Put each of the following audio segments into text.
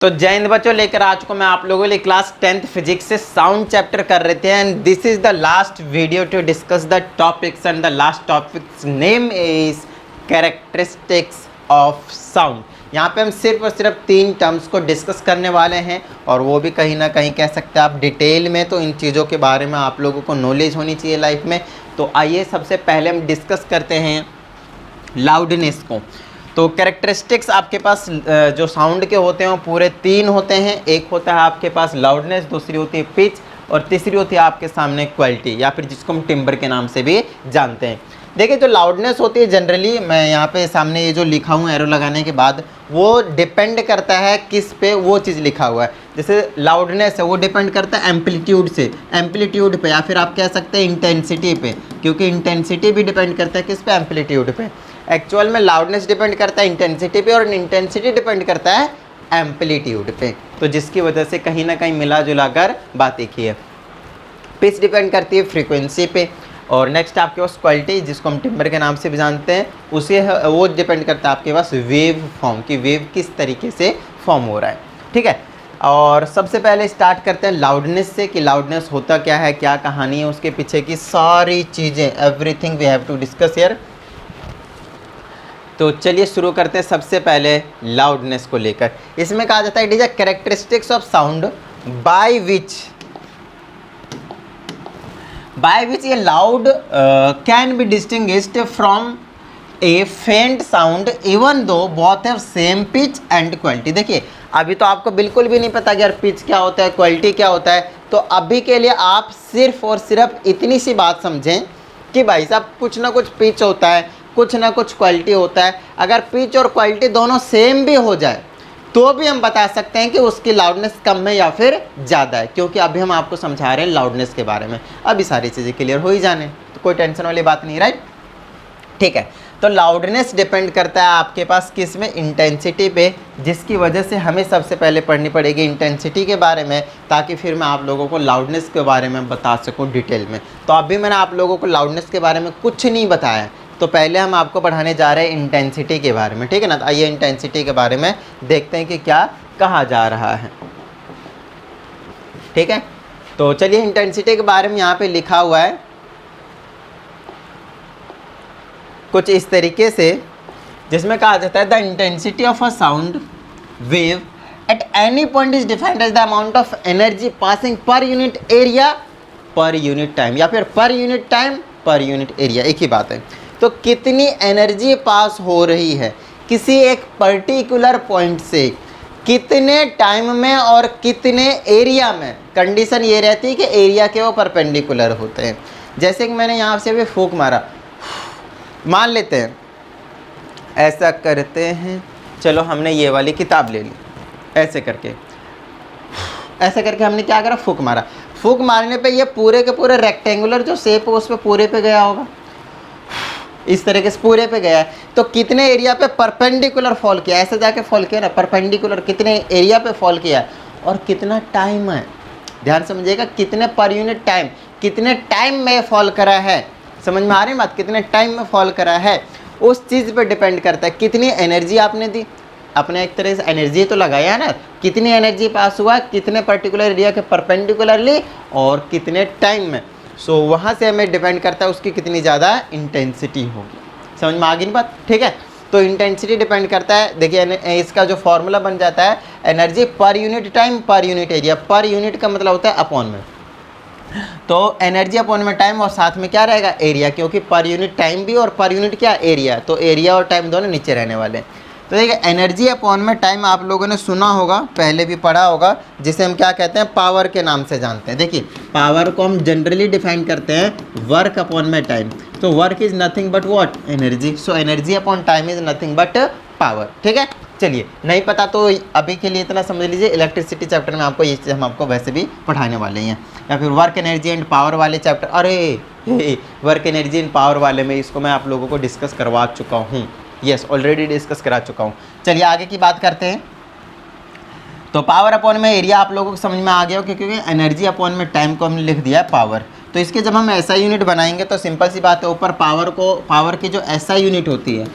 तो जय हिंद बच्चों, लेकर आ चुका मैं आप लोगों के लिए क्लास 10th फिजिक्स से साउंड चैप्टर कर रहे थे and this is the last video to discuss the topics and the last topics name is characteristics of sound. यहाँ पे हम सिर्फ और सिर्फ 3 टर्म्स को डिस्कस करने वाले हैं और वो भी कहीं ना कहीं कह सकते हैं आप डिटेल में। तो इन चीज़ों के बारे में आप लोगों को नॉलेज होनी चाहिए लाइफ में। तो आइए सबसे पहले हम डिस्कस करते हैं लाउडनेस को। तो कैरेक्टरिस्टिक्स आपके पास जो साउंड के होते हैं वो पूरे 3 होते हैं। एक होता है आपके पास लाउडनेस, दूसरी होती है पिच और तीसरी होती है आपके सामने क्वालिटी या फिर जिसको हम टिम्बर के नाम से भी जानते हैं। देखिए जो लाउडनेस होती है जनरली, मैं यहाँ पे सामने ये जो लिखा हूँ एरो लगाने के बाद, वो डिपेंड करता है किस पे वो चीज़ लिखा हुआ है। जैसे लाउडनेस है वो डिपेंड करता है एम्पलीट्यूड से, एम्पलीट्यूड पे, या फिर आप कह सकते हैं इंटेंसिटी पे, क्योंकि इंटेंसिटी भी डिपेंड करता है किस पे, एम्पलीट्यूड पे। एक्चुअल में लाउडनेस डिपेंड करता है इंटेंसिटी पे और इंटेंसिटी डिपेंड करता है एम्पलीट्यूड पे। तो जिसकी वजह से कहीं ना कहीं मिला जुला कर बात एक ही है। पिच डिपेंड करती है फ्रीक्वेंसी पे और नेक्स्ट आपके पास क्वालिटी, जिसको हम टिम्बर के नाम से भी जानते हैं, उसे वो डिपेंड करता है आपके पास वेव फॉर्म की, वेव किस तरीके से फॉर्म हो रहा है। ठीक है, और सबसे पहले स्टार्ट करते हैं लाउडनेस से कि लाउडनेस होता क्या है, क्या कहानी है उसके पीछे की सारी चीज़ें, everything we have to discuss here. तो चलिए शुरू करते हैं सबसे पहले लाउडनेस को लेकर। इसमें कहा जाता है it is a characteristics of sound by which ये loud can be distinguished from a faint sound even though both have same pitch and quality. देखिए अभी तो आपको बिल्कुल भी नहीं पता कि यार पिच क्या होता है, क्वालिटी क्या होता है। तो अभी के लिए आप सिर्फ और सिर्फ इतनी सी बात समझें कि भाई साहब कुछ ना कुछ पिच होता है, कुछ ना कुछ क्वालिटी होता है। अगर पिच और क्वालिटी दोनों सेम भी हो जाए तो भी हम बता सकते हैं कि उसकी लाउडनेस कम है या फिर ज़्यादा है, क्योंकि अभी हम आपको समझा रहे हैं लाउडनेस के बारे में। अभी सारी चीज़ें क्लियर हो ही जाने, तो कोई टेंशन वाली बात नहीं, राइट। ठीक है, तो लाउडनेस डिपेंड करता है आपके पास किस में, इंटेंसिटी पे, जिसकी वजह से हमें सबसे पहले पढ़नी पड़ेगी इंटेंसिटी के बारे में, ताकि फिर मैं आप लोगों को लाउडनेस के बारे में बता सकूँ डिटेल में। तो अभी मैंने आप लोगों को लाउडनेस के बारे में कुछ नहीं बताया, तो पहले हम आपको पढ़ाने जा रहे हैं इंटेंसिटी के बारे में। ठीक है ना, तो आइए इंटेंसिटी के बारे में देखते हैं कि क्या कहा जा रहा है। ठीक है, तो चलिए इंटेंसिटी के बारे में यहाँ पे लिखा हुआ है कुछ इस तरीके से, जिसमें कहा जाता है the intensity of a sound wave at any point is defined as the amount of energy passing per unit area per unit time, या फिर per unit time per unit area, एक ही बात है। तो कितनी एनर्जी पास हो रही है किसी एक पर्टिकुलर पॉइंट से, कितने टाइम में और कितने एरिया में, कंडीशन ये रहती है कि एरिया के वो परपेंडिकुलर होते हैं। जैसे कि मैंने यहाँ से भी फूंक मारा, मान लेते हैं ऐसा करते हैं, चलो हमने ये वाली किताब ले ली, ऐसे करके हमने क्या करा, फूंक मारा। फूंक मारने पे ये पूरे के पूरे रेक्टेंगुलर जो शेप है उस पर पूरे पे गया होगा, इस तरीके से पूरे पे गया है। तो कितने एरिया पे परपेंडिकुलर फॉल किया, ऐसे जाके फॉल किया ना, परपेंडिकुलर कितने एरिया पे फॉल किया और कितना टाइम है, ध्यान समझिएगा, कितने पर यूनिट टाइम, कितने टाइम में फॉल करा है, समझ में आ रही बात, कितने टाइम में फॉल करा है, उस चीज़ पे डिपेंड करता है। कितनी एनर्जी आपने दी, अपने एक तरह से एनर्जी तो लगाया है ना, कितनी एनर्जी पास हुआ, कितने पर्टिकुलर एरिया के परपेंडिकुलरली और कितने टाइम में। सो वहाँ से हमें डिपेंड करता है उसकी कितनी ज़्यादा इंटेंसिटी होगी। समझ में आ गई बात, ठीक है। तो इंटेंसिटी डिपेंड करता है, देखिए इसका जो फॉर्मूला बन जाता है एनर्जी पर unit time per unit area, per unit का मतलब होता है अपॉन में, तो एनर्जी अपॉन में टाइम और साथ में क्या रहेगा, एरिया, क्योंकि पर यूनिट टाइम भी और पर यूनिट क्या, एरिया, तो एरिया और टाइम दोनों नीचे रहने वाले हैं। तो देखिए एनर्जी अपॉन में टाइम आप लोगों ने सुना होगा, पहले भी पढ़ा होगा, जिसे हम क्या कहते हैं, पावर के नाम से जानते हैं। देखिए पावर को हम जनरली डिफाइन करते हैं वर्क अपॉन में टाइम। तो work is nothing but what, energy. So energy upon time is nothing but power. ठीक है, चलिए नहीं पता तो अभी के लिए इतना समझ लीजिए, इलेक्ट्रिसिटी चैप्टर में आपको ये चीज़ हम आपको वैसे भी पढ़ाने वाले हैं, या फिर वर्क एनर्जी एंड पावर वाले चैप्टर, अरे वर्क एनर्जी एंड पावर वाले में इसको मैं आप लोगों को डिस्कस करवा चुका हूँ, यस ऑलरेडी डिस्कस करा चुका हूँ। चलिए आगे की बात करते हैं। तो पावर अपॉन में एरिया आप लोगों को समझ में आ गया हो, क्योंकि एनर्जी अपॉन में टाइम को हमने लिख दिया है पावर। तो इसके जब हम ऐसा यूनिट बनाएंगे तो सिंपल सी बात है, ऊपर पावर की जो ऐसा यूनिट होती है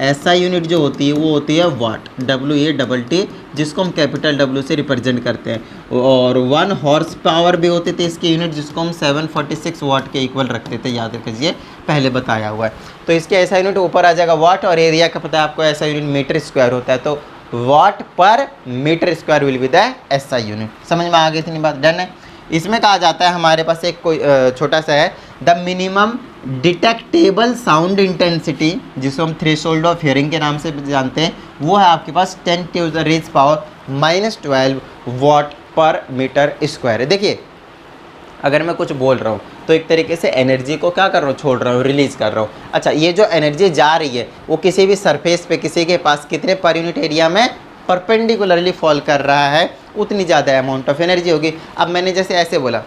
SI यूनिट जो होती है वो होती है वाट, WATT, जिसको हम कैपिटल W से रिप्रेजेंट करते हैं। और 1 हॉर्स पावर भी होते थे इसके यूनिट, जिसको हम 746 वाट के इक्वल रखते थे, याद रखिए, पहले बताया हुआ है। तो इसके SI यूनिट ऊपर आ जाएगा वाट, और एरिया का पता है आपको SI यूनिट मीटर स्क्वायर होता है, तो watt per metre square will be the SI unit. समझ में आ गई इतनी बात, डन है। इसमें कहा जाता है हमारे पास एक कोई छोटा सा है, the minimum detectable sound intensity, जिसको हम थ्रेशोल्ड ऑफ हियरिंग के नाम से जानते हैं, वो है आपके पास 10 to the raise power -12 watt per metre square है। देखिए, अगर मैं कुछ बोल रहा हूँ तो एक तरीके से एनर्जी को क्या कर रहा हूँ, छोड़ रहा हूँ, रिलीज़ कर रहा हूँ। अच्छा, ये जो एनर्जी जा रही है वो किसी भी सरफेस पे किसी के पास कितने पर यूनिट एरिया में परपेंडिकुलरली फॉल कर रहा है, उतनी ज़्यादा अमाउंट ऑफ एनर्जी होगी। अब मैंने जैसे ऐसे बोला,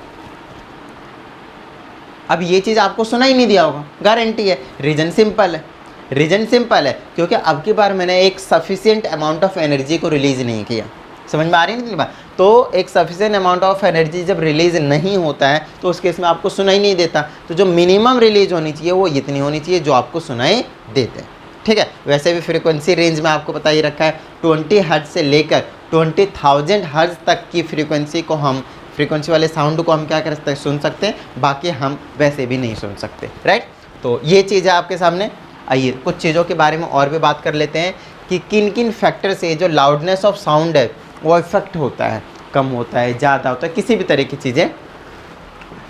अब ये चीज़ आपको सुना ही नहीं दिया होगा, गारंटी है। रीज़न सिंपल है, रीज़न सिंपल है क्योंकि अब की बार मैंने एक सफिशिएंट अमाउंट ऑफ एनर्जी को रिलीज़ नहीं किया। समझ में आ रही है ना बात? तो एक सफिशिएंट अमाउंट ऑफ एनर्जी जब रिलीज़ नहीं होता है तो उस केस में आपको सुनाई नहीं देता। तो जो मिनिमम रिलीज होनी चाहिए वो इतनी होनी चाहिए जो आपको सुनाई देते हैं, ठीक है। वैसे भी फ्रीक्वेंसी रेंज में आपको पता ही रखा है, 20 हर्ट्ज से लेकर 20,000 हर्ट्ज तक की फ्रीक्वेंसी को हम, फ्रीक्वेंसी वाले साउंड को हम क्या कर सकते हैं, सुन सकते हैं, बाकी हम वैसे भी नहीं सुन सकते, राइट। तो ये चीज़ है आपके सामने। आइए कुछ चीज़ों के बारे में और भी बात कर लेते हैं कि किन किन फैक्टर से जो लाउडनेस ऑफ साउंड है वो इफेक्ट होता है, कम होता है, ज़्यादा होता है, किसी भी तरह की चीज़ें।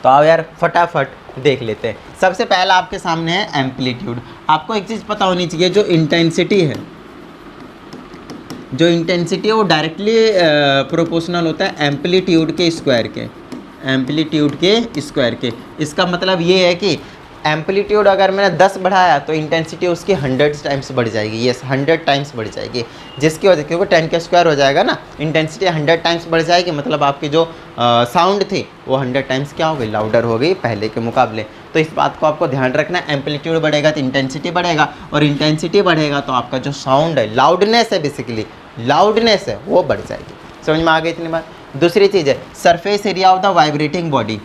तो आओ यार फटाफट देख लेते हैं। सबसे पहला आपके सामने है एम्पलीट्यूड। आपको एक चीज़ पता होनी चाहिए, जो इंटेंसिटी है, जो इंटेंसिटी है वो डायरेक्टली प्रोपोर्शनल होता है एम्पलीट्यूड के स्क्वायर के, एम्पलीट्यूड के स्क्वायर के। इसका मतलब ये है कि एम्पलीट्यूड अगर मैंने 10 बढ़ाया तो इंटेंसिटी उसकी 100 टाइम्स बढ़ जाएगी, यस 100 टाइम्स बढ़ जाएगी, जिसकी वजह, क्योंकि 10 का स्क्वायर हो जाएगा ना, इंटेंसिटी 100 टाइम्स बढ़ जाएगी, मतलब आपकी जो साउंड थी वो 100 टाइम्स क्या हो गई, लाउडर हो गई पहले के मुकाबले। तो इस बात को आपको ध्यान रखना है, एम्पलीट्यूड बढ़ेगा तो इंटेंसिटी बढ़ेगा, और इंटेंसिटी बढ़ेगा तो आपका जो साउंड है, लाउडनेस है, बेसिकली लाउडनेस है, वो बढ़ जाएगी। समझ में आ गई इतनी बात। दूसरी चीज़ है surface area of the vibrating body.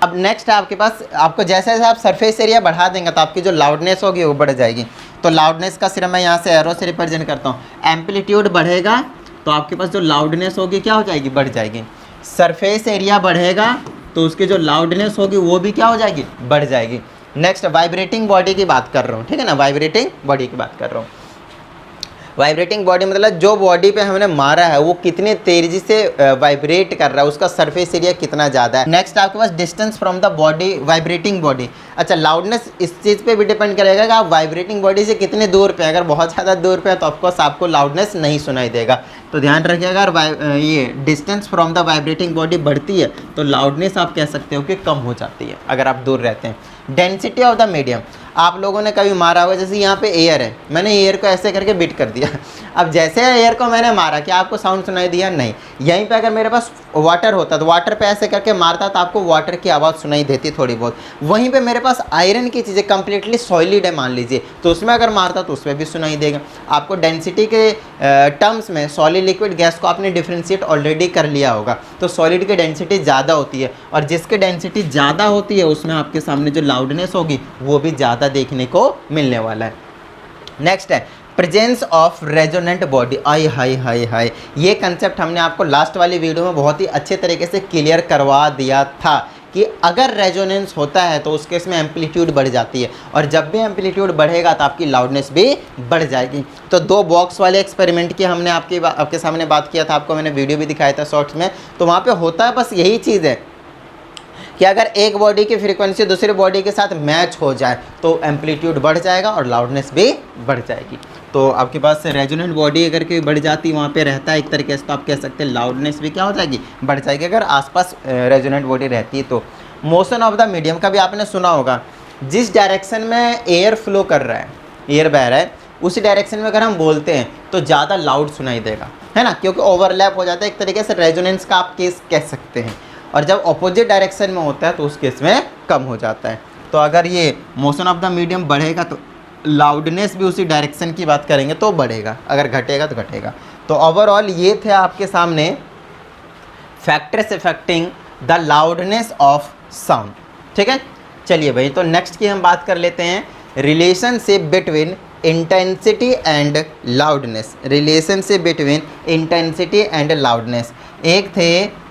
अब नेक्स्ट है आपके पास, आपको जैसे जैसे आप सरफेस एरिया बढ़ा देंगे तो आपकी जो लाउडनेस होगी वो बढ़ जाएगी। तो लाउडनेस का सिर्फ मैं यहाँ से एरो से रिप्रेजेंट करता हूँ। एम्पलीट्यूड बढ़ेगा तो आपके पास जो लाउडनेस होगी क्या हो जाएगी, बढ़ जाएगी। सरफेस एरिया बढ़ेगा तो उसकी जो लाउडनेस होगी वो भी क्या हो जाएगी, बढ़ जाएगी। नेक्स्ट वाइब्रेटिंग बॉडी की बात कर रहा हूँ, ठीक है ना, वाइब्रेटिंग बॉडी की बात कर रहा हूँ। वाइब्रेटिंग बॉडी मतलब जो बॉडी पे हमने मारा है वो कितने तेजी से वाइब्रेट कर रहा है, उसका सरफेस एरिया कितना ज़्यादा है। नेक्स्ट आपके पास distance from the body, vibrating body. अच्छा, लाउडनेस इस चीज़ पे भी डिपेंड करेगा कि आप वाइब्रेटिंग बॉडी से कितने दूर पे, अगर बहुत ज़्यादा दूर पे है तो ऑफकोर्स आपको लाउडनेस नहीं सुनाई देगा। तो ध्यान रखिएगा, अगर ये distance from the vibrating body बढ़ती है तो लाउडनेस आप कह सकते हो कि कम हो जाती है अगर आप दूर रहते हैं। डेंसिटी ऑफ द मीडियम, आप लोगों ने कभी मारा होगा, जैसे यहाँ पे एयर है, मैंने एयर को ऐसे करके बिट कर दिया। अब जैसे एयर को मैंने मारा, क्या आपको साउंड सुनाई दिया? नहीं। यहीं पे अगर मेरे पास वाटर होता तो वाटर पे ऐसे करके मारता तो आपको वाटर की आवाज़ सुनाई देती थोड़ी बहुत। वहीं पे मेरे पास आयरन की चीज़ें कंप्लीटली सॉलिड है मान लीजिए, तो उसमें अगर मारता तो उसमें भी सुनाई देगा। आपको डेंसिटी के टर्म्स में सॉलिड लिक्विड गैस को आपने डिफ्रेंशिएट ऑलरेडी कर लिया होगा। तो सॉलिड की डेंसिटी ज़्यादा होती है, और जिसकी डेंसिटी ज़्यादा होती है उसमें आपके सामने जो लाउडनेस होगी वो भी ज़्यादा देखने को मिलने वाला है। नेक्स्ट है प्रेजेंस ऑफ रेजोनेंट बॉडी। आई हाय हाय हाय, ये कंसेप्ट हमने आपको लास्ट वाली वीडियो में बहुत ही अच्छे तरीके से क्लियर करवा दिया था कि अगर रेजोनेंस होता है तो उस केस में एम्पलीट्यूड बढ़ जाती है, और जब भी एम्पलीट्यूड बढ़ेगा तो आपकी लाउडनेस भी बढ़ जाएगी। तो 2 बॉक्स वाले एक्सपेरिमेंट की हमने आपके सामने बात किया था, आपको मैंने वीडियो भी दिखाया था शॉर्ट्स में। तो वहाँ पे होता है बस यही चीज़ है कि अगर एक बॉडी की फ्रीक्वेंसी दूसरी बॉडी के साथ मैच हो जाए तो एम्पलीट्यूड बढ़ जाएगा और लाउडनेस भी बढ़ जाएगी। तो आपके पास रेजोनेंट बॉडी अगर कोई बढ़ जाती वहाँ पे रहता है एक तरीके से, तो आप कह सकते हैं लाउडनेस भी क्या हो जाएगी, बढ़ जाएगी, अगर आसपास रेजोनेंट बॉडी रहती है तो। मोशन ऑफ द मीडियम का भी आपने सुना होगा, जिस डायरेक्शन में एयर फ्लो कर रहा है, एयर बह रहा है, उसी डायरेक्शन में अगर हम बोलते हैं तो ज़्यादा लाउड सुनाई देगा, है ना, क्योंकि ओवरलैप हो जाता है, एक तरीके से रेजोनेंस का आप केस कह सकते हैं। और जब अपोजिट डायरेक्शन में होता है तो उस केस में कम हो जाता है। तो अगर ये मोशन ऑफ द मीडियम बढ़ेगा तो लाउडनेस भी उसी डायरेक्शन की बात करेंगे तो बढ़ेगा, अगर घटेगा तो घटेगा। तो ओवरऑल ये थे आपके सामने factors affecting the loudness of sound, ठीक है। चलिए भाई, तो नेक्स्ट की हम बात कर लेते हैं relationship between intensity and loudness, relationship between intensity and loudness. एक थे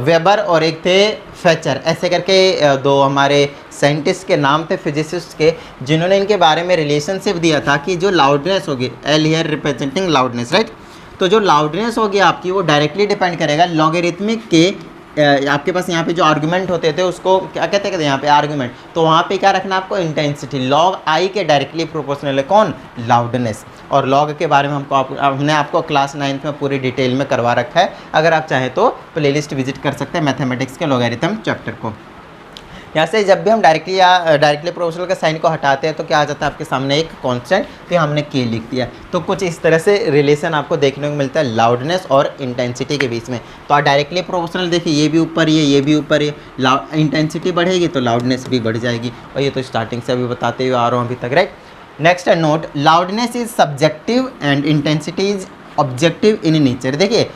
वेबर और एक थे फेचर, ऐसे करके दो हमारे साइंटिस्ट के नाम थे, फिजिसिस्ट के, जिन्होंने इनके बारे में रिलेशनशिप दिया था कि जो लाउडनेस होगी, L here representing loudness, right. तो जो लाउडनेस होगी आपकी वो डायरेक्टली डिपेंड करेगा लॉगरिथमिक के आपके पास यहाँ पे जो आर्गुमेंट होते थे उसको क्या कहते हैं यहाँ पे आर्गुमेंट, तो वहाँ पे क्या रखना आपको, इंटेंसिटी, लॉग आई के डायरेक्टली प्रोपोर्शनल है कौन, लाउडनेस। और लॉग के बारे में हमने आपको क्लास 9th में पूरी डिटेल में करवा रखा है, अगर आप चाहें तो प्लेलिस्ट विजिट कर सकते हैं मैथमेटिक्स के लॉगरिथम चैप्टर को। यहाँ से जब भी हम डायरेक्टली प्रोपोर्शनल के साइन को हटाते हैं तो क्या आ जाता है आपके सामने एक कांस्टेंट, तो हमने के लिख दिया। तो कुछ इस तरह से रिलेशन आपको देखने को मिलता है लाउडनेस और इंटेंसिटी के बीच में। तो आप डायरेक्टली प्रोपोर्शनल देखिए, ये भी ऊपर ये भी ऊपर है, इंटेंसिटी बढ़ेगी तो लाउडनेस भी बढ़ जाएगी, और ये तो स्टार्टिंग से अभी बताते हुए आ रहा हूँ अभी तक, right. Next note, loudness is subjective and intensity is objective in nature. देखिए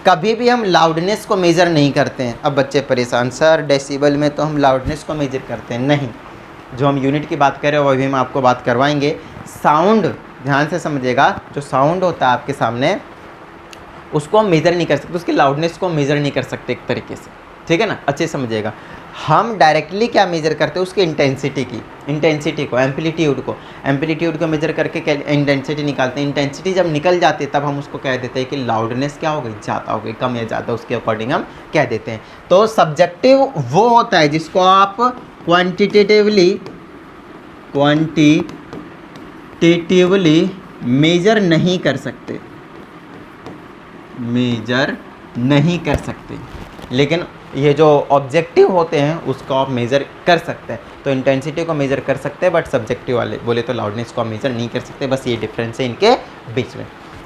कभी भी हम लाउडनेस को मेज़र नहीं करते हैं। अब बच्चे परेशान, सर डेसिबल में तो हम लाउडनेस को मेज़र करते हैं, नहीं, जो हम यूनिट की बात कर रहे हैं वही हम आपको बात करवाएंगे। साउंड ध्यान से समझिएगा, जो साउंड होता है आपके सामने उसको हम मेज़र नहीं कर सकते, उसकी लाउडनेस को मेज़र नहीं कर सकते एक तरीके से, ठीक है ना, अच्छे समझिएगा। हम डायरेक्टली क्या मेज़र करते हैं, उसकी इंटेंसिटी को एम्पलीट्यूड को मेज़र करके इंटेंसिटी निकालते हैं। इंटेंसिटी जब निकल जाती है तब हम उसको कह देते हैं कि लाउडनेस क्या हो गई, ज़्यादा हो गई, कम या ज़्यादा, उसके अकॉर्डिंग हम कह देते हैं। तो सब्जेक्टिव वो होता है जिसको आप क्वांटिटेटिवली मेज़र नहीं कर सकते, लेकिन ये जो ऑब्जेक्टिव होते हैं उसको आप मेज़र कर सकते हैं। तो इंटेंसिटी को मेज़र कर सकते हैं, बट सब्जेक्टिव वाले बोले तो लाउडनेस को आप मेज़र नहीं कर सकते, बस ये डिफरेंस है इनके बीच में।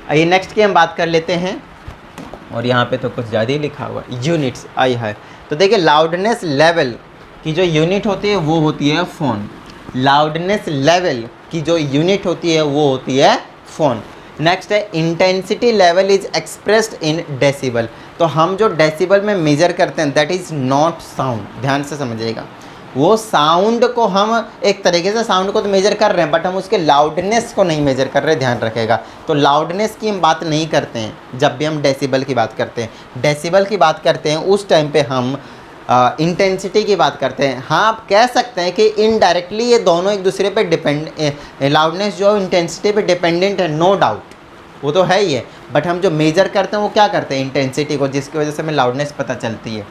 आइए नेक्स्ट की हम बात कर लेते हैं, और यहाँ पे तो कुछ ज़्यादा ही लिखा हुआ है, यूनिट्स आई है। तो देखिए लाउडनेस लेवल की जो यूनिट होती है वो होती है फ़ोन। लाउडनेस लेवल की जो यूनिट होती है वो होती है फ़ोन। नेक्स्ट है intensity level is expressed in decibel. तो हम जो डेसिबल में मेज़र करते हैं दैट इज़ नॉट साउंड, ध्यान से समझिएगा। वो साउंड को हम एक तरीके से साउंड को तो मेज़र कर रहे हैं, बट हम उसके लाउडनेस को नहीं मेज़र कर रहे, ध्यान रखेगा। तो लाउडनेस की हम बात नहीं करते हैं जब भी हम डेसिबल की बात करते हैं। डेसिबल की बात करते हैं उस टाइम पे हम इंटेंसिटी की बात करते हैं। हाँ, आप कह सकते हैं कि इनडायरेक्टली ये दोनों एक दूसरे पे लाउडनेस जो इंटेंसिटी पे डिपेंडेंट है, नो डाउट, वो तो है ही है, बट हम जो मेज़र करते हैं वो क्या करते हैं, इंटेंसिटी को, जिसकी वजह से हमें लाउडनेस पता चलती है।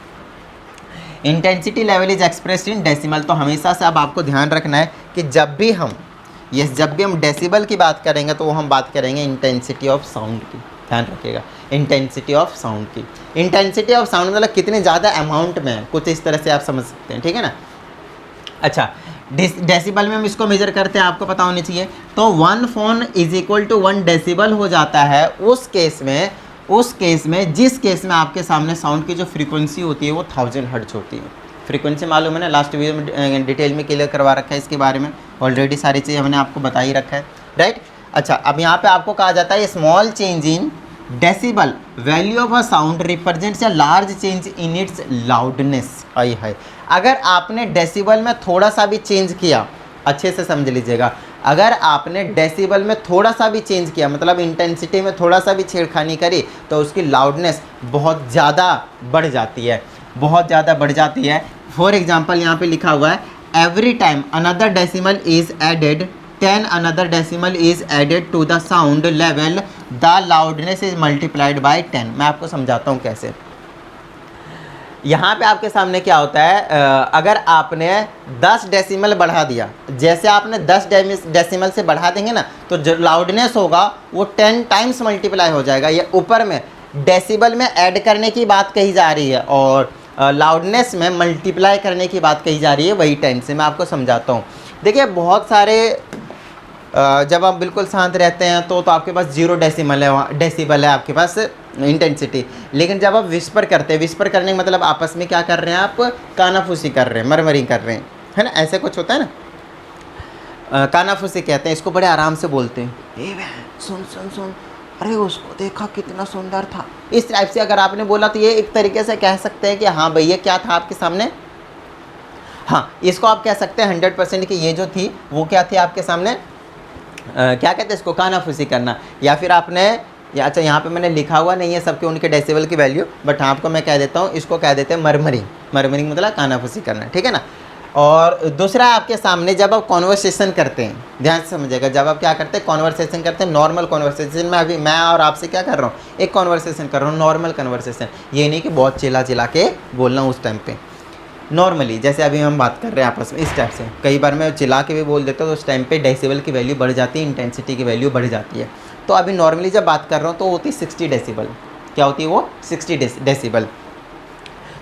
Intensity level is expressed in decimal. तो हमेशा से अब आपको ध्यान रखना है कि जब भी हम डेसिबल की बात करेंगे तो वो हम बात करेंगे इंटेंसिटी ऑफ साउंड की, ध्यान रखिएगा, इंटेंसिटी ऑफ साउंड की। इंटेंसिटी ऑफ साउंड मतलब कितने ज़्यादा अमाउंट में है, कुछ इस तरह से आप समझ सकते हैं, ठीक है ना। अच्छा, डेसिबल में हम इसको मेज़र करते हैं, आपको पता होनी चाहिए। तो 1 phon is equal to 1 decibel हो जाता है उस केस में जिस केस में आपके सामने साउंड की जो फ्रीक्वेंसी होती है वो 1000 हर्ट्ज होती है। फ्रीक्वेंसी मालूम है ना, लास्ट वीडियो में डिटेल में क्लियर करवा रखा है इसके बारे में, ऑलरेडी सारी चीज़ें हमने आपको बता ही रखा है, राइट। अच्छा, अब यहाँ पे आपको कहा जाता है small change in decibel value of a sound represents a large change in its loudness. आई है, अगर आपने डेसिबल में थोड़ा सा भी चेंज किया, अच्छे से समझ लीजिएगा, अगर आपने डेसिबल में थोड़ा सा भी चेंज किया, मतलब इंटेंसिटी में थोड़ा सा भी छेड़खानी करी, तो उसकी लाउडनेस बहुत ज़्यादा बढ़ जाती है, बहुत ज़्यादा बढ़ जाती है। फॉर एग्जांपल यहाँ पे लिखा हुआ है every time another decimal is added 10 another decimal is added to the sound level the loudness is multiplied by 10। मैं आपको समझाता हूँ कैसे। यहाँ पे आपके सामने क्या होता है, अगर आपने 10 डेसिमल बढ़ा दिया, जैसे आपने 10 डेसिमल से बढ़ा देंगे ना, तो जो लाउडनेस होगा वो 10 टाइम्स मल्टीप्लाई हो जाएगा। ये ऊपर में डेसिबल में ऐड करने की बात कही जा रही है और लाउडनेस में मल्टीप्लाई करने की बात कही जा रही है, वही 10 से। मैं आपको समझाता हूँ। देखिए बहुत सारे जब आप बिल्कुल शांत रहते हैं तो आपके पास 0 डेसिबल है आपके पास इंटेंसिटी, लेकिन जब आप विस्पर करते हैं, विस्पर करने का मतलब आपस में क्या कर रहे हैं, आप कानाफूसी कर रहे हैं, मरमरी कर रहे हैं, है ना, ऐसे कुछ होता है ना, कानाफूसी कहते हैं इसको, बड़े आराम से बोलते हैं, ए सुन सुन सुन, अरे उसको देखा कितना सुंदर था, इस टाइप से अगर आपने बोला तो ये एक तरीके से कह सकते हैं कि हाँ भैया क्या था आपके सामने। हाँ, इसको आप कह सकते हैं 100% कि ये जो थी वो क्या थी आपके सामने, क्या कहते हैं इसको, कानाफूसी करना, या फिर आपने या अच्छा यहाँ पे मैंने लिखा हुआ नहीं है सबके उनके डेसिबल की वैल्यू, बट आपको मैं कह देता हूँ, इसको कह देते हैं मरमरिंग। मरमरिंग मतलब कानाफूसी करना, ठीक है ना। और दूसरा आपके सामने जब आप कॉन्वर्सेशन करते हैं, ध्यान से समझिएगा, जब आप क्या करते हैं, कॉन्वर्सेशन करते हैं, नॉर्मल कॉन्वर्सेशन में, अभी मैं और आपसे क्या कर रहा हूँ, एक कॉन्वर्सेशन कर रहा हूँ, नॉर्मल कन्वर्सेशन, ये नहीं कि बहुत चिल्ला चिल्ला के बोलना उस टाइम पे, नॉर्मली जैसे अभी हम बात कर रहे हैं आपस में इस टाइप से। कई बार मैं चिल्ला के भी बोल देता हूँ तो उस टाइम पे डेसिबल की वैल्यू बढ़ जाती है, इंटेंसिटी की वैल्यू बढ़ जाती है। तो अभी नॉर्मली जब बात कर रहा हूँ तो होती है 60 डेसिबल। क्या होती है वो, 60 डेसिबल।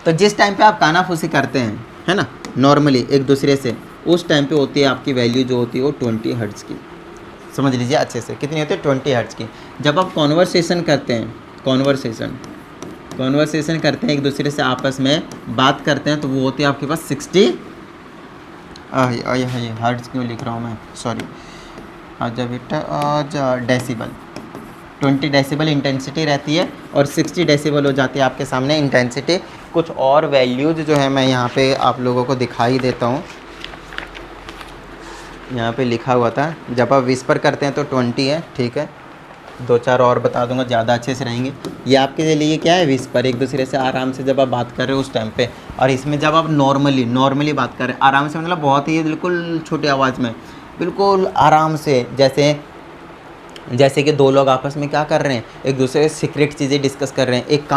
तो जिस टाइम पे आप कानाफूसी करते हैं, है ना, नॉर्मली एक दूसरे से, उस टाइम पे होती है आपकी वैल्यू जो होती है वो 20 हर्ट्ज़ की। समझ लीजिए अच्छे से, कितनी होती है, 20 हर्ट्ज़ की। जब आप कॉन्वर्सेशन करते हैं, कॉन्वर्सेशन करते हैं, एक दूसरे से आपस में बात करते हैं, तो वो होती है आपके पास 60 हर्ट्ज़ क्यों लिख रहा हूँ मैं, सॉरी, डेसिबल। 20 डेसिबल इंटेंसिटी रहती है और 60 डेसिबल हो जाती है आपके सामने इंटेंसिटी। कुछ और वैल्यूज जो है मैं यहाँ पे आप लोगों को दिखाई देता हूँ। यहाँ पे लिखा हुआ था, जब आप विस्पर करते हैं तो 20 है, ठीक है, 2-4 और बता दूंगा, ज़्यादा अच्छे से रहेंगे। ये आपके लिए क्या है, विस्पर, एक दूसरे से आराम से जब आप बात कर रहे हो उस टाइम पे। और इसमें जब आप नॉर्मली बात कर रहे हैं, आराम से मतलब बहुत ही बिल्कुल छोटी आवाज़ में, बिल्कुल आराम से, जैसे कि दो लोग आपस में क्या कर रहे हैं, एक दूसरे से सीक्रेट चीज़ें डिस्कस कर रहे हैं, एक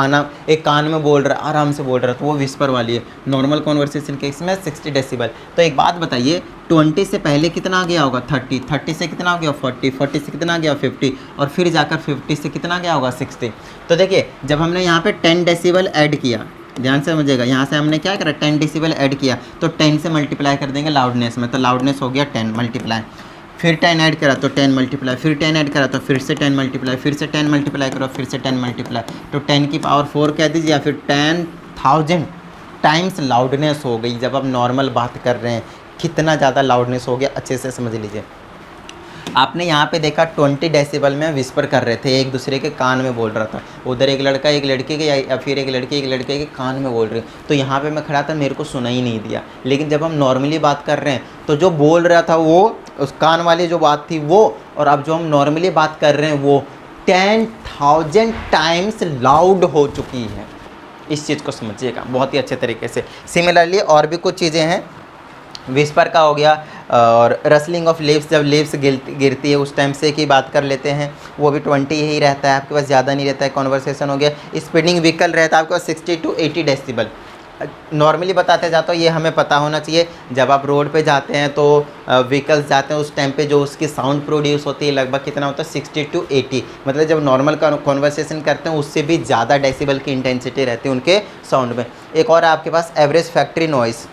कान में बोल रहा है, आराम से बोल रहा है, तो वो विस्पर वाली है। नॉर्मल कॉन्वर्सेशन के इसमें 60 डेसिबल। तो एक बात बताइए, 20 से पहले कितना आ गया होगा, 30 से कितना आ गया, 40 से कितना आ गया, 50, और फिर जाकर 50 से कितना गया होगा, 60। तो देखिए, जब हमने यहाँ पे 10 डेसिबल ऐड किया, ध्यान से समझिएगा, यहाँ से हमने क्या करा, 10 डेसिबल ऐड किया, तो 10 से मल्टीप्लाई कर देंगे लाउडनेस में, तो लाउडनेस हो गया 10 मल्टीप्लाई, फिर 10 ऐड करा तो 10 मल्टीप्लाई, फिर 10 ऐड करा तो फिर से 10 मल्टीप्लाई, फिर से 10 मल्टीप्लाई करो, फिर से 10 मल्टीप्लाई, तो 10 की पावर 4 कह दीजिए, या फिर 10,000 टाइम्स लाउडनेस हो गई। जब आप नॉर्मल बात कर रहे हैं, कितना ज़्यादा लाउडनेस हो गया, अच्छे से समझ लीजिए। आपने यहाँ पे देखा 20 डेसिबल में विस्पर कर रहे थे, एक दूसरे के कान में बोल रहा था, उधर एक लड़का एक लड़के के, या फिर एक लड़के के कान में बोल रहे, तो यहाँ पे मैं खड़ा था, मेरे को सुना ही नहीं दिया। लेकिन जब हम नॉर्मली बात कर रहे हैं, तो जो बोल रहा था वो, उस कान वाली जो बात थी वो, और अब जो हम नॉर्मली बात कर रहे हैं वो 10,000 टाइम्स लाउड हो चुकी है। इस चीज़ को समझिएगा बहुत ही अच्छे तरीके से। सिमिलरली और भी कुछ चीज़ें हैं, विस्पर का हो गया, और रसलिंग ऑफ लीव्स, जब लीव्स गिरती है उस टाइम से की बात कर लेते हैं, वो भी 20 ही रहता है आपके पास, ज़्यादा नहीं रहता है। कॉन्वर्सेशन हो गया, स्पीडिंग व्हीकल रहता है आपके पास 60 to 80 डेसिबल। नॉर्मली बताते जाता हूँ, ये हमें पता होना चाहिए। जब आप रोड पे जाते हैं तो व्हीकल्स जाते हैं, उस टाइम पे जो उसकी साउंड प्रोड्यूस होती है लगभग कितना होता है, 60 to 80, मतलब जब नॉर्मल कॉन्वर्सेशन करते हैं उससे भी ज़्यादा डेसिबल की इंटेंसिटी रहती है उनके साउंड में। एक और आपके पास एवरेज फैक्ट्री नॉइस,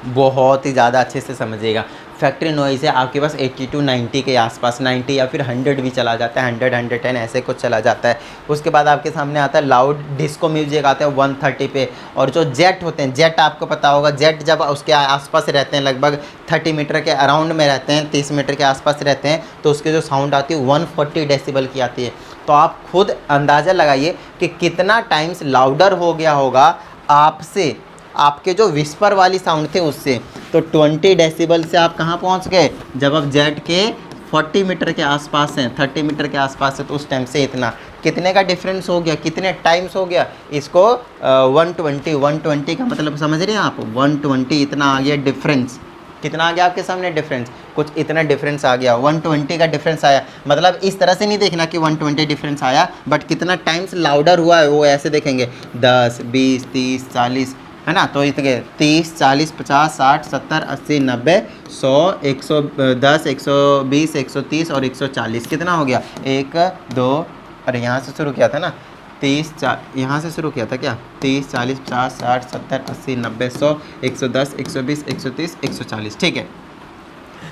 बहुत ही ज़्यादा अच्छे से समझिएगा। फैक्ट्री नॉइज़ है आपके पास 80 to 90 के आसपास, 90 या फिर 100 भी चला जाता है, 100, 110 ऐसे कुछ चला जाता है। उसके बाद आपके सामने आता है लाउड डिस्को म्यूजिक आता है 130 पे। और जो जेट होते हैं, जेट आपको पता होगा, जेट जब उसके आसपास रहते हैं, लगभग 30 मीटर के अराउंड में रहते हैं, 30 मीटर के आसपास रहते हैं, तो उसकी जो साउंड आती है 140 डेसिबल की आती है। तो आप खुद अंदाज़ा लगाइए कि कितना टाइम्स लाउडर हो गया होगा आपसे, आपके जो विस्पर वाली साउंड थे उससे। तो 20 डेसिबल से आप कहाँ पहुँच गए, जब आप जेट के 40 मीटर के आसपास हैं, 30 मीटर के आसपास है, तो उस टाइम से इतना, कितने का डिफरेंस हो गया, कितने टाइम्स हो गया इसको, 120 का मतलब समझ रहे हैं आप, 120 इतना आ गया डिफरेंस। कितना आ गया आपके सामने डिफरेंस, कुछ इतना डिफरेंस आ गया, 120 का डिफरेंस आया। मतलब इस तरह से नहीं देखना कि 120 डिफरेंस आया, बट कितना टाइम्स लाउडर हुआ है वो ऐसे देखेंगे, 10, 20, 30, 40, है ना। तो इतने 30, 40, 50, 60, 70, 80, 90, 100, 110, 120, 130 और 140, कितना हो गया, 1, 2, अरे यहाँ से शुरू किया था ना, 30, यहाँ से शुरू किया था क्या, 30, 40, 50, 60, 70, 80, 90, 100, 110, 120, 130, 140, ठीक है।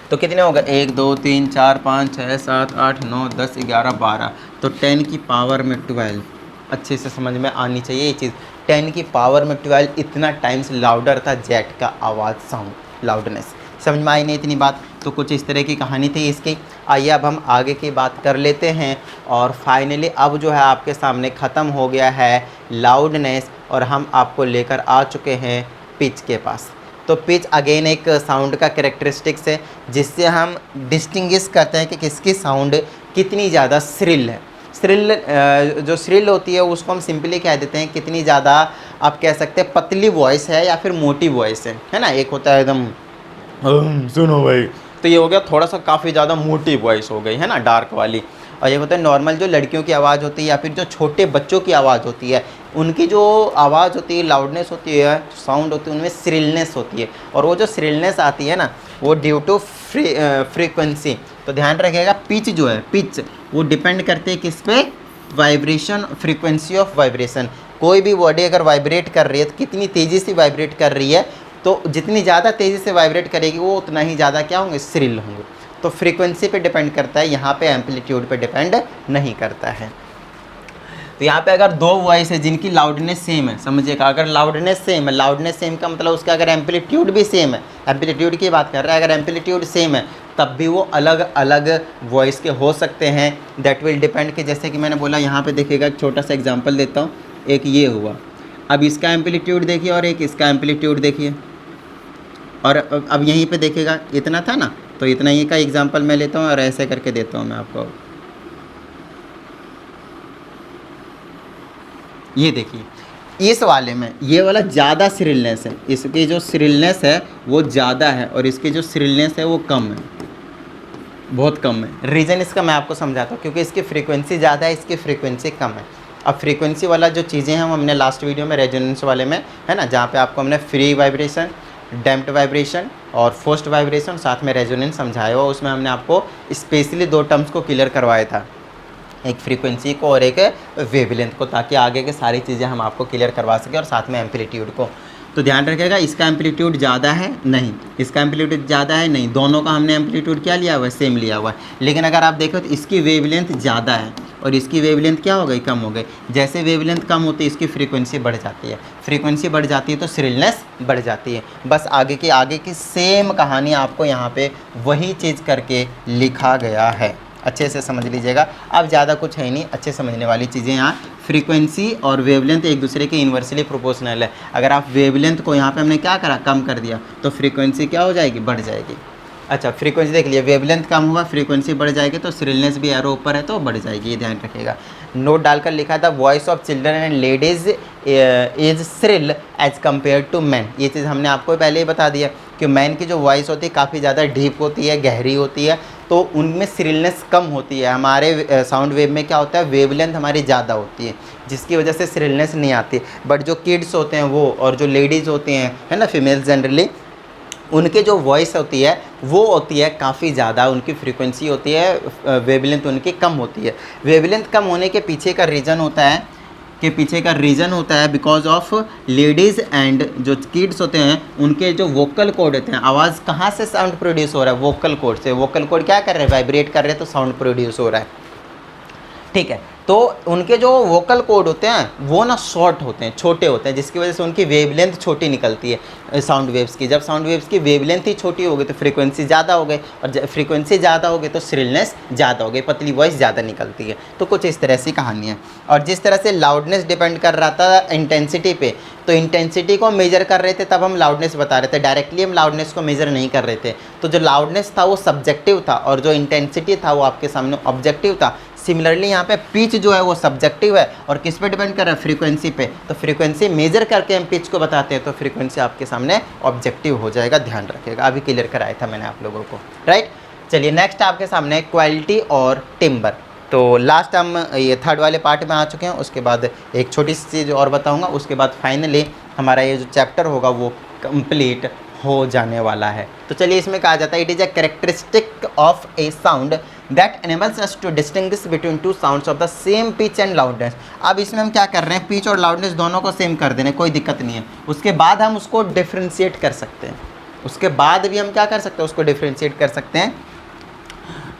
तो कितने होगा, 1, 2, 3, 4, 5, 6, 7, 8, 9, 10, 11, 12, तो 10 की पावर में 12, अच्छे से समझ में आनी चाहिए ये चीज़। 10 की पावर में 12 इतना टाइम्स लाउडर था जेट का आवाज़, साउंड, लाउडनेस। समझ में आई नहीं इतनी बात। तो कुछ इस तरह की कहानी थी इसकी। आइए अब हम आगे की बात कर लेते हैं। और फाइनली अब जो है आपके सामने ख़त्म हो गया है लाउडनेस, और हम आपको लेकर आ चुके हैं पिच के पास। तो पिच अगेन एक साउंड का कैरेक्टरिस्टिक्स है जिससे हम डिस्टिंग्विश करते हैं कि किसकी साउंड कितनी ज़्यादा श्रिल है। श्रिल जो श्रिल होती है उसको हम सिंपली कह देते हैं कितनी ज़्यादा आप कह सकते हैं पतली वॉइस है या फिर मोटी वॉइस है ना। एक होता है एकदम सुनो भाई, तो ये हो गया थोड़ा सा काफ़ी ज़्यादा मोटी वॉइस हो गई है ना, डार्क वाली। और ये होता है नॉर्मल जो लड़कियों की आवाज़ होती है या फिर जो छोटे बच्चों की आवाज़ होती है, उनकी जो आवाज़ होती है, लाउडनेस होती है, साउंड होती है, उनमें श्रिलनेस होती है। और वो जो श्रिलनेस आती है ना वो ड्यू टू फ्रीक्वेंसी। तो ध्यान रखिएगा पिच जो है, पिच वो डिपेंड करते हैं किस पे, वाइब्रेशन, फ्रीक्वेंसी ऑफ वाइब्रेशन। कोई भी बॉडी अगर वाइब्रेट कर रही है तो कितनी तेज़ी से वाइब्रेट कर रही है, तो जितनी ज़्यादा तेज़ी से वाइब्रेट करेगी वो उतना ही ज़्यादा क्या होंगे, श्रिल होंगे। तो फ्रीक्वेंसी पे डिपेंड करता है, यहाँ पे एम्पलीट्यूड पे डिपेंड नहीं करता है। तो यहाँ पे अगर दो वॉइस है जिनकी लाउडनेस सेम है, समझिएगा, अगर लाउडनेस सेम है, लाउडनेस सेम का मतलब उसका अगर एम्पलीट्यूड भी सेम है, एम्पलीट्यूड की बात कर रहा है, अगर एम्पलीट्यूड सेम है तब भी वो अलग अलग वॉइस के हो सकते हैं। दैट विल डिपेंड कि जैसे कि मैंने बोला, यहाँ पे देखिएगा एक छोटा सा एग्जांपल देता हूँ। एक ये हुआ, अब इसका एम्पलीट्यूड देखिए और एक इसका एम्पलीट्यूड देखिए, और अब यहीं पे देखिएगा इतना था ना, तो इतना ही का एग्जांपल मैं लेता हूँ और ऐसे करके देता हूँ मैं आपको। ये देखिए इस वाले में ये वाला ज़्यादा श्रिलनेस है, इसकी जो श्रिलनेस है वो ज़्यादा है और इसकी जो श्रिलनेस है वो कम है, बहुत कम है। रीज़न इसका मैं आपको समझाता हूँ, क्योंकि इसकी फ्रीक्वेंसी ज़्यादा है, इसकी फ्रीक्वेंसी कम है। अब फ्रीक्वेंसी वाला जो चीज़ें हैं हमने लास्ट वीडियो में रेजोनेंस वाले में है ना, जहाँ पे आपको हमने फ्री वाइब्रेशन, डैम्प्ड वाइब्रेशन और फोर्स्ड वाइब्रेशन साथ में रेजोनेंस समझाया हुआ, उसमें हमने आपको स्पेशली दो टर्म्स को क्लियर करवाया था, एक फ्रीक्वेंसी को और एक वेवलेंथ को, ताकि आगे के सारी चीज़ें हम आपको क्लियर करवा सकें, और साथ में एम्पलीट्यूड को। तो ध्यान रखिएगा, इसका एम्पलीट्यूड ज़्यादा है नहीं, इसका एम्पलीट्यूड ज़्यादा है नहीं, दोनों का हमने एम्पलीट्यूड क्या लिया हुआ है, सेम लिया हुआ है। लेकिन अगर आप देखो तो इसकी वेवलेंथ ज़्यादा है और इसकी वेवलेंथ क्या हो गई, कम हो गई। जैसे वेवलेंथ कम होती है इसकी फ्रीक्वेंसी बढ़ जाती है, फ्रीक्वेंसी बढ़ जाती है तो श्रिलनेस बढ़ जाती है। बस आगे की सेम कहानी आपको यहाँ पे वही चीज़ करके लिखा गया है, अच्छे से समझ लीजिएगा। अब ज़्यादा कुछ है नहीं, अच्छे समझने वाली चीज़ें यहाँ। फ्रीक्वेंसी और वेवलेंथ एक दूसरे के इन्वर्सली प्रोपोर्शनल है। अगर आप वेवलेंथ को यहाँ पे हमने क्या करा, कम कर दिया, तो फ्रीक्वेंसी क्या हो जाएगी, बढ़ जाएगी। अच्छा, फ्रीक्वेंसी देख लिया, वेवलेंथ कम हुआ, फ्रीक्वेंसी बढ़ जाएगी, तो श्रिलनेस भी एरो ऊपर है तो बढ़ जाएगी, ये ध्यान रखिएगा। नोट डालकर लिखा था, voice of children and ladies is shrill as compare to man. ये चीज़ हमने आपको पहले ही बता दिया कि मैन की जो वॉइस होती है काफ़ी ज़्यादा डीप होती है, गहरी होती है, तो उनमें श्रिलनेस कम होती है। हमारे साउंड वेव में क्या होता है, वेवलेंथ हमारी ज़्यादा होती है, जिसकी वजह से श्रिलनेस नहीं आती। बट जो किड्स होते हैं वो, और जो लेडीज़ होती हैं है ना, फीमेल्स जनरली, उनके जो वॉइस होती है वो होती है काफ़ी ज़्यादा, उनकी फ्रीक्वेंसी होती है, वेवलेंथ उनकी कम होती है। वेवलेंथ कम होने के पीछे का रीज़न होता है बिकॉज ऑफ लेडीज़ एंड जो किड्स होते हैं उनके जो वोकल कॉर्ड होते हैं, आवाज़ कहाँ से साउंड प्रोड्यूस हो रहा है, वोकल कॉर्ड से। वोकल कॉर्ड क्या कर रहे हैं, वाइब्रेट कर रहे हैं, तो साउंड प्रोड्यूस हो रहा है, ठीक है। तो उनके जो वोकल कॉर्ड होते हैं वो ना शॉर्ट होते हैं, छोटे होते हैं, जिसकी वजह से उनकी वेवलेंथ छोटी निकलती है साउंड वेव्स की। जब साउंड वेव्स की वेवलेंथ ही छोटी हो गई तो फ्रीक्वेंसी ज़्यादा हो गई, और फ्रीक्वेंसी ज़्यादा हो गई तो श्रिलनेस ज़्यादा हो गई, पतली वॉइस ज़्यादा निकलती है। तो कुछ इस तरह से कहानी है। और जिस तरह से लाउडनेस डिपेंड कर रहा था इंटेंसिटी पे, तो इंटेंसिटी को मेजर कर रहे थे तब हम लाउडनेस बता रहे थे, डायरेक्टली हम लाउडनेस को मेजर नहीं कर रहे थे। तो जो लाउडनेस था वो सब्जेक्टिव था और जो इंटेंसिटी था वो आपके सामने ऑब्जेक्टिव था। सिमिलरली यहाँ पे पिच जो है वो सब्जेक्टिव है और किस पे डिपेंड कर रहा है, फ्रीक्वेंसी पे। तो फ्रीक्वेंसी मेजर करके हम पिच को बताते हैं, तो फ्रीक्वेंसी आपके सामने ऑब्जेक्टिव हो जाएगा, ध्यान रखिएगा। अभी क्लियर कराया था मैंने आप लोगों को, राइट। चलिए नेक्स्ट आपके सामने क्वालिटी और टिम्बर। तो लास्ट हम ये थर्ड वाले पार्ट में आ चुके हैं, उसके बाद एक छोटी सी चीज़ और बताऊँगा, उसके बाद फाइनली हमारा ये जो चैप्टर होगा वो कंप्लीट हो जाने वाला है। तो चलिए इसमें कहा जाता है, it is a characteristic of A sound that enables us to distinguish between two sounds of the same pitch and loudness। अब इसमें हम क्या कर रहे हैं, पिच और लाउडनेस दोनों को सेम कर देने, कोई दिक्कत नहीं है। उसके बाद हम उसको डिफ्रेंशिएट कर सकते हैं, उसके बाद भी हम क्या कर सकते हैं, उसको डिफ्रेंशिएट कर सकते हैं,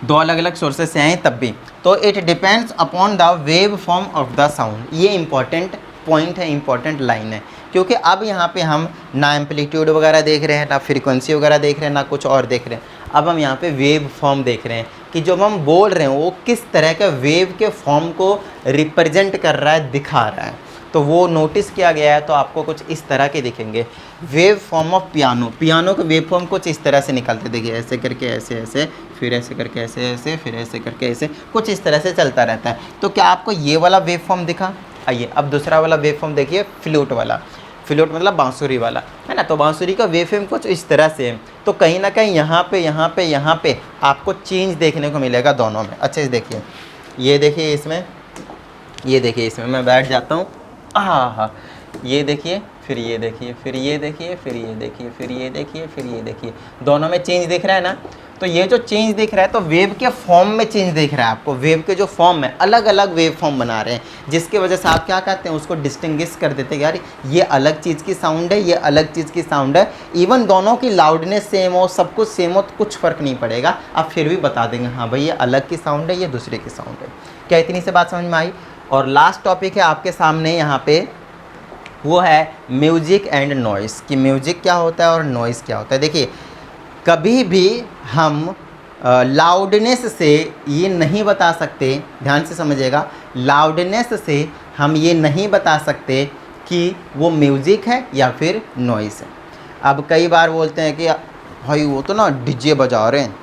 दो अलग अलग सोर्सेस से हैं तब भी। तो it depends upon the wave form of the sound. ये इंपॉर्टेंट पॉइंट है, इंपॉर्टेंट लाइन है, क्योंकि अब यहाँ पे हम ना एम्पलीट्यूड वगैरह देख रहे हैं, ना फ्रीक्वेंसी वगैरह देख रहे हैं, ना कुछ और देख रहे हैं। अब हम यहाँ पे वेव फॉर्म देख रहे हैं कि जो हम बोल रहे हैं वो किस तरह के वेव के फॉर्म को रिप्रेजेंट कर रहा है, दिखा रहा है। तो वो नोटिस किया गया है, तो आपको कुछ इस तरह के दिखेंगे wave form of piano. Piano के वेव फॉर्म कुछ इस तरह से निकलते, देखिए ऐसे करके ऐसे ऐसे, फिर ऐसे करके ऐसे ऐसे, फिर ऐसे करके ऐसे, कुछ इस तरह से चलता रहता है। तो क्या आपको ये वाला वेव फॉर्म दिखा? आइए अब दूसरा वाला वेव फॉर्म देखिए, फ्लूट वाला। फ्लूट मतलब बांसुरी वाला, है ना। तो बांसुरी का वेव फॉर्म कुछ इस तरह से है। तो कहीं ना कहीं यहाँ पे आपको चेंज देखने को मिलेगा दोनों में। अच्छे से देखिए, ये देखिए इसमें, ये देखिए इसमें, मैं बैठ जाता हूँ। हाँ, ये देखिए, फिर ये देखिए, फिर ये देखिए, फिर ये देखिए, फिर ये देखिए, फिर ये देखिए, दोनों में चेंज दिख रहा है ना। तो ये जो चेंज दिख रहा है, तो वेव के फॉर्म में चेंज दिख रहा है आपको। वेव के जो फॉर्म है, अलग अलग वेव फॉर्म बना रहे हैं, जिसकी वजह से आप क्या कहते हैं, उसको डिस्टिंग्विश कर देते हैं, यार ये अलग चीज़ की साउंड है, ये अलग चीज़ की साउंड है। इवन दोनों की लाउडनेस सेम हो, सब कुछ सेम हो, तो कुछ फ़र्क नहीं पड़ेगा, आप फिर भी बता देंगे हाँ भाई ये अलग की साउंड है, ये दूसरे की साउंड है। क्या इतनी से बात समझ में आई? और लास्ट टॉपिक है आपके सामने यहाँ पे, वो है म्यूजिक एंड नॉइस, कि म्यूजिक क्या होता है और नॉइस क्या होता है। देखिए कभी भी हम लाउडनेस से ये नहीं बता सकते, ध्यान से समझिएगा, लाउडनेस से हम ये नहीं बता सकते कि वो म्यूज़िक है या फिर नॉइस है। अब कई बार बोलते हैं कि भाई वो तो ना डीजे बजा रहे हैं,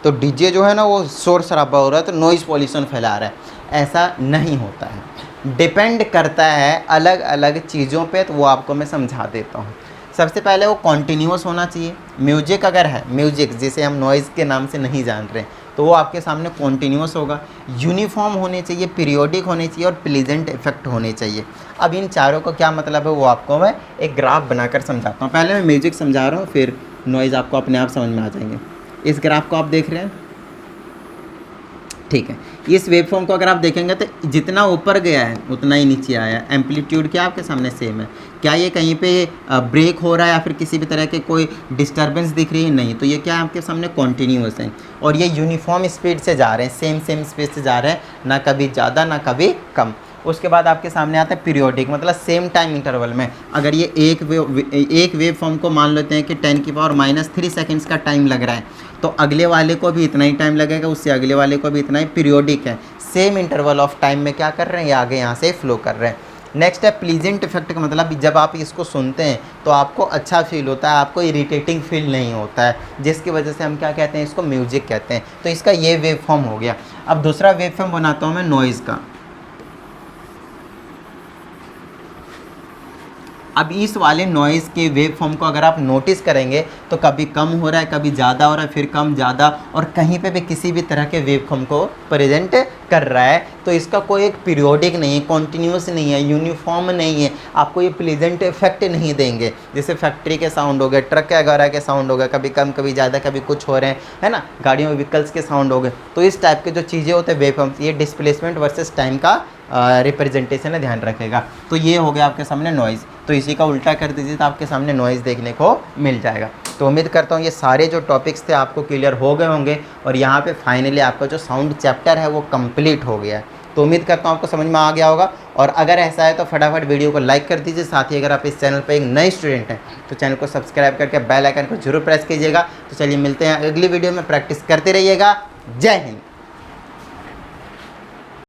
तो डीजे जो है ना वो शोर शराबा हो रहा है, तो नॉइज़ पॉल्यूशन फैला रहा है। ऐसा नहीं होता है, डिपेंड करता है अलग अलग चीज़ों पे, तो वो आपको मैं समझा देता हूँ। सबसे पहले वो कॉन्टीन्यूअस होना चाहिए। म्यूजिक अगर है, म्यूजिक जिसे हम नॉइज़ के नाम से नहीं जान रहे, तो वो आपके सामने कॉन्टीन्यूअस होगा, यूनिफॉर्म होने चाहिए, पीरियोडिक होने चाहिए और प्लीजेंट इफेक्ट होने चाहिए। अब इन चारों का क्या मतलब है वो आपको मैं एक ग्राफ बनाकर समझाता हूँ। पहले मैं म्यूजिक समझा रहा हूँ, फिर नॉइज़ आपको अपने आप समझ में आ जाएंगे। इस ग्राफ को आप देख रहे हैं, ठीक है। इस वेवफॉर्म को अगर आप देखेंगे तो जितना ऊपर गया है उतना ही नीचे आया है। एम्पलीट्यूड क्या आपके सामने सेम है। क्या ये कहीं पे ब्रेक हो रहा है या फिर किसी भी तरह के कोई डिस्टर्बेंस दिख रही है? नहीं। तो ये क्या है आपके सामने कॉन्टीन्यूअस है, और ये यूनिफॉर्म स्पीड से जा रहे हैं, सेम स्पीड से जा रहे हैं, ना कभी ज़्यादा ना कभी कम। उसके बाद आपके सामने आता है पीरियोडिक, मतलब सेम टाइम इंटरवल में। अगर ये एक वेव फॉर्म को मान लेते हैं कि 10⁻³ सेकेंड्स का टाइम लग रहा है, तो अगले वाले को भी इतना ही टाइम लगेगा, उससे अगले वाले को भी इतना ही। पीरियोडिक है, सेम इंटरवल ऑफ टाइम में क्या कर रहे हैं, ये आगे यहाँ से फ्लो कर रहे हैं। नेक्स्ट है प्लीजेंट इफेक्ट का मतलब जब आप इसको सुनते हैं तो आपको अच्छा फील होता है, आपको इरिटेटिंग फील नहीं होता है, जिसकी वजह से हम क्या कहते हैं, इसको म्यूजिक कहते हैं। तो इसका ये वेव फॉर्म हो गया। अब दूसरा वेव फॉर्म बनाता हूँ मैं नॉइज़ का। अब इस वाले नॉइज़ के वेव फॉर्म को अगर आप नोटिस करेंगे तो कभी कम हो रहा है, कभी ज़्यादा हो रहा है, फिर कम ज़्यादा, और कहीं पे भी किसी भी तरह के वेव फॉर्म को प्रेजेंट कर रहा है। तो इसका कोई एक पीरियोडिक नहीं है, कॉन्टीन्यूस नहीं है, यूनिफॉर्म नहीं है, आपको ये प्लीजेंट इफेक्ट नहीं देंगे। जैसे फैक्ट्री के साउंड हो गए, ट्रक वगैरह के साउंड हो गए, कभी कम कभी ज़्यादा, कभी कुछ हो रहे हैं, है ना, गाड़ियों में व्हीकल्स के साउंड हो गए। तो इस टाइप के जो चीज़ें होते हैं वेव फॉर्म्स, ये डिस्प्लेसमेंट वर्सेस टाइम का रिप्रेजेंटेशन है, ध्यान रखेगा। तो ये हो गया आपके सामने नॉइज़। तो इसी का उल्टा कर दीजिए तो आपके सामने नॉइज़ देखने को मिल जाएगा। तो उम्मीद करता हूँ ये सारे जो टॉपिक्स थे आपको क्लियर हो गए होंगे, और यहाँ पे फाइनली आपका जो साउंड चैप्टर है वो कंप्लीट हो गया है। तो उम्मीद करता हूँ आपको समझ में आ गया होगा, और अगर ऐसा है तो फटाफट वीडियो को लाइक कर दीजिए। साथ ही अगर आप इस चैनल पर एक नए स्टूडेंट हैं तो चैनल को सब्सक्राइब करके बेल आइकन को जरूर प्रेस कीजिएगा। तो चलिए मिलते हैं अगली वीडियो में, प्रैक्टिस करते रहिएगा। जय हिंद।